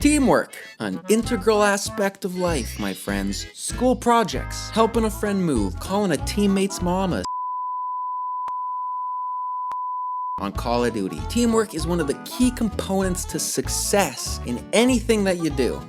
Teamwork, an integral aspect of life, my friends. School projects, helping a friend move, calling a teammate's mom a on Call of Duty. Teamwork is one of the key components to success in anything that you do.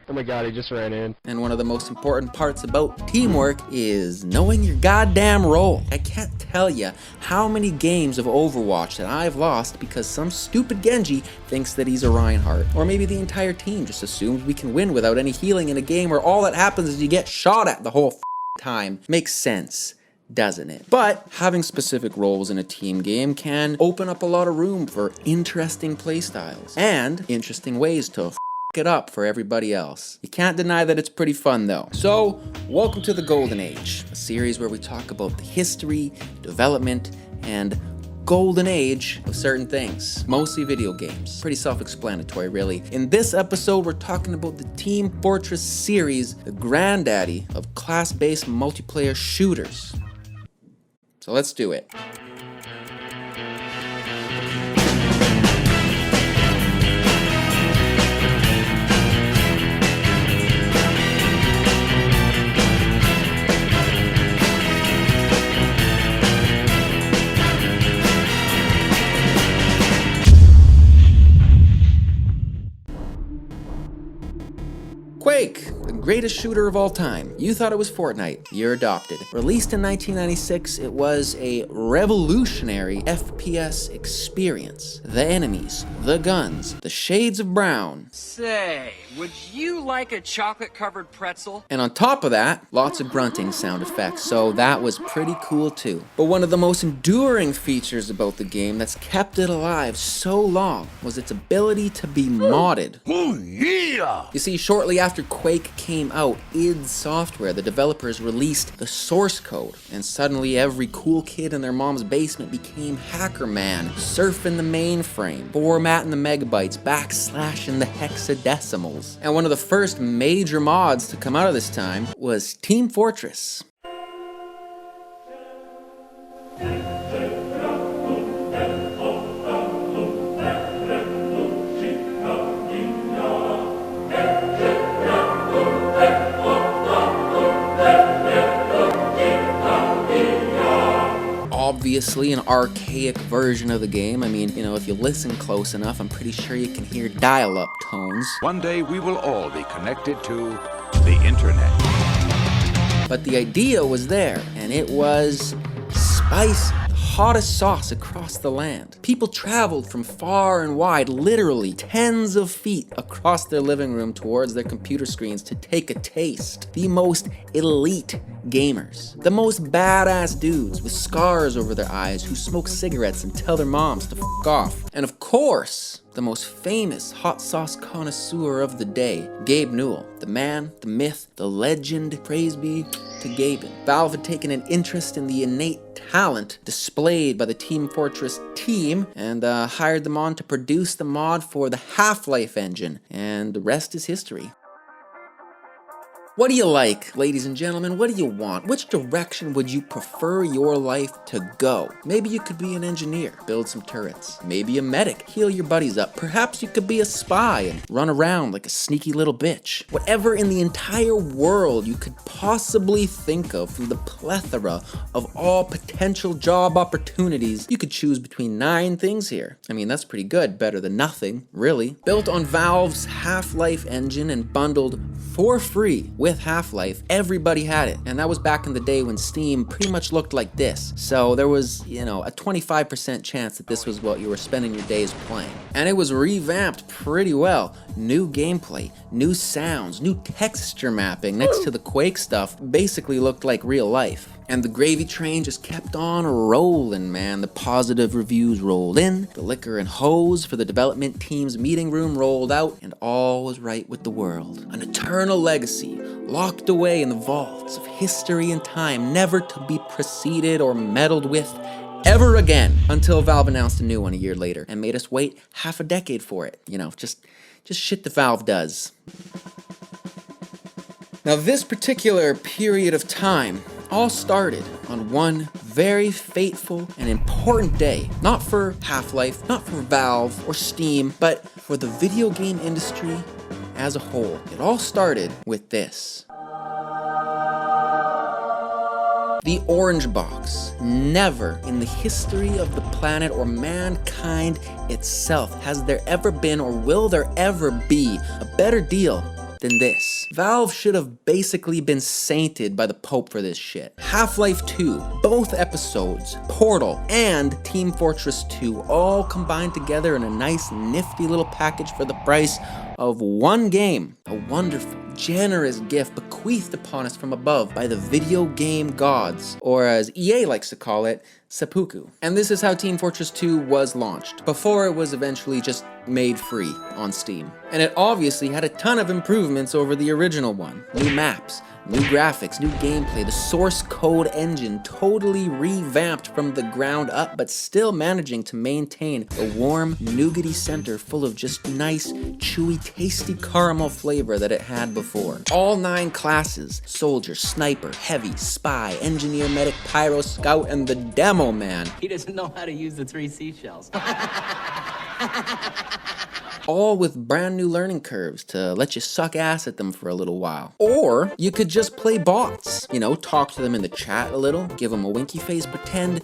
Oh my god, he just ran in. And one of the most important parts about teamwork is knowing your goddamn role. I can't tell you how many games of Overwatch that I've lost because some stupid Genji thinks that he's a Reinhardt. Or maybe the entire team just assumes we can win without any healing in a game where all that happens is you get shot at the whole time. Makes sense, doesn't it? But having specific roles in a team game can open up a lot of room for interesting playstyles and interesting ways to it up for everybody else. You can't deny that it's pretty fun though. So, welcome to the Golden Age, a series where we talk about the history, development, and golden age of certain things, mostly video games. Pretty self-explanatory, really. In this episode, we're talking about the Team Fortress series, the granddaddy of class-based multiplayer shooters. So let's do it. Quake, the greatest shooter of all time. You thought it was Fortnite. You're adopted. Released in 1996, it was a revolutionary FPS experience. The enemies, the guns, the shades of brown. Say, would you like a chocolate-covered pretzel? And on top of that, lots of grunting sound effects, so that was pretty cool too. But one of the most enduring features about the game that's kept it alive so long was its ability to be modded. Oh yeah! You see, shortly after Quake came out, id Software, the developers, released the source code, and suddenly every cool kid in their mom's basement became Hacker Man, surfing the mainframe, formatting the megabytes, backslashing the hexadecimals. And one of the first major mods to come out of this time was Team Fortress. Obviously an archaic version of the game. I mean, you know, if you listen close enough, I'm pretty sure you can hear dial-up tones. One day we will all be connected to the internet. But the idea was there, and it was spicy. Hottest sauce across the land. People traveled from far and wide, literally tens of feet across their living room towards their computer screens to take a taste. The most elite gamers. The most badass dudes with scars over their eyes who smoke cigarettes and tell their moms to f*** off. And of course, the most famous hot sauce connoisseur of the day, Gabe Newell. The man, the myth, the legend, praise be to Gaben. Valve had taken an interest in the innate talent displayed by the Team Fortress team and hired them on to produce the mod for the Half-Life engine, and the rest is history. What do you like, ladies and gentlemen? What do you want? Which direction would you prefer your life to go? Maybe you could be an engineer, build some turrets. Maybe a medic, heal your buddies up. Perhaps you could be a spy and run around like a sneaky little bitch. Whatever in the entire world you could possibly think of from the plethora of all potential job opportunities, you could choose between 9 things here. I mean, that's pretty good, better than nothing, really. Built on Valve's Half-Life engine and bundled for free with Half-Life, everybody had it. And that was back in the day when Steam pretty much looked like this. So there was, you know, a 25% chance that this was what you were spending your days playing. And it was revamped pretty well. New gameplay, new sounds, new texture mapping next to the Quake stuff basically looked like real life. And the gravy train just kept on rolling, man. The positive reviews rolled in, the liquor and hose for the development team's meeting room rolled out, and all was right with the world. An eternal legacy, locked away in the vaults of history and time, never to be preceded or meddled with ever again, until Valve announced a new one a year later and made us wait half a decade for it. You know, just shit that Valve does. Now, this particular period of time all started on one very fateful and important day. Not for Half-Life, not for Valve or Steam, but for the video game industry as a whole. It all started with this. The Orange Box. Never in the history of the planet or mankind itself has there ever been or will there ever be a better deal than this. Valve should have basically been sainted by the Pope for this shit. Half-Life 2, both episodes, Portal, and Team Fortress 2 all combined together in a nice, nifty little package for the price of one game. A wonderful, generous gift bequeathed upon us from above by the video game gods, or as EA likes to call it, seppuku. And this is how Team Fortress 2 was launched, before it was eventually just made free on Steam. And it obviously had a ton of improvements over the original one. New maps, new graphics, new gameplay, the source code engine totally revamped from the ground up, but still managing to maintain the warm, nougaty center full of just nice, chewy, tasty caramel flavor that it had before. All 9 classes, soldier, sniper, heavy, spy, engineer, medic, pyro, scout, and the demo man. He doesn't know how to use the 3 seashells. All with brand new learning curves to let you suck ass at them for a little while. Or you could just play bots. You know, talk to them in the chat a little, give them a winky face, pretend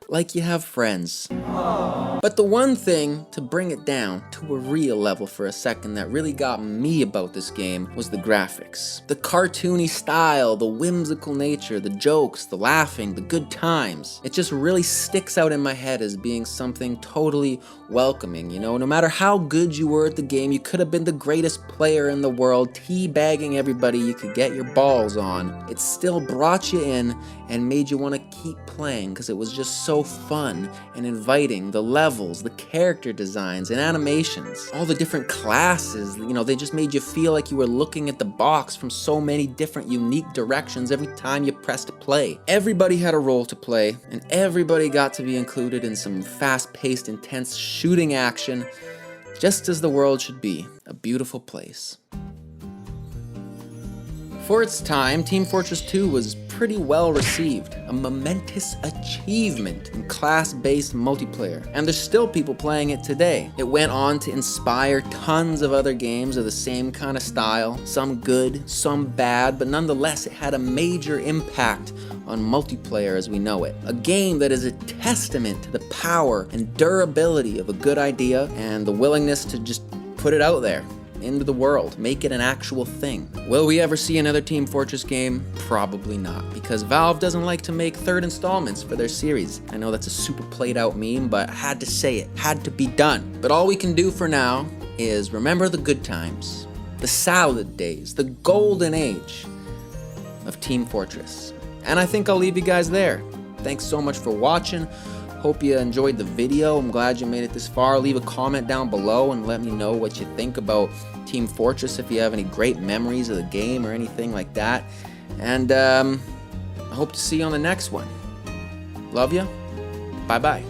like you have friends. But the one thing to bring it down to a real level for a second that really got me about this game was the graphics. The cartoony style, the whimsical nature, the jokes, the laughing, the good times. It just really sticks out in my head as being something totally welcoming, you know? No matter how good you were at the game, you could have been the greatest player in the world, teabagging everybody you could get your balls on. It still brought you in and made you want to keep playing because it was just so fun and inviting. The levels, the character designs and animations, all the different classes, you know, they just made you feel like you were looking at the box from so many different unique directions every time you pressed play. Everybody had a role to play, and everybody got to be included in some fast-paced, intense shooting action, just as the world should be, a beautiful place. For its time, Team Fortress 2 was pretty well received, a momentous achievement in class-based multiplayer, and there's still people playing it today. It went on to inspire tons of other games of the same kind of style, some good, some bad, but nonetheless it had a major impact on multiplayer as we know it. A game that is a testament to the power and durability of a good idea and the willingness to just put it out there into the world, make it an actual thing. Will we ever see another Team Fortress game? Probably not, because Valve doesn't like to make third installments for their series. I know that's a super played out meme, but I had to say it, had to be done. But all we can do for now is remember the good times, the salad days, the golden age of Team Fortress. And I think I'll leave you guys there. Thanks so much for watching. Hope you enjoyed the video. I'm glad you made it this far. Leave a comment down below and let me know what you think about Team Fortress, if you have any great memories of the game or anything like that. And I hope to see you on the next one. Love ya. Bye-bye.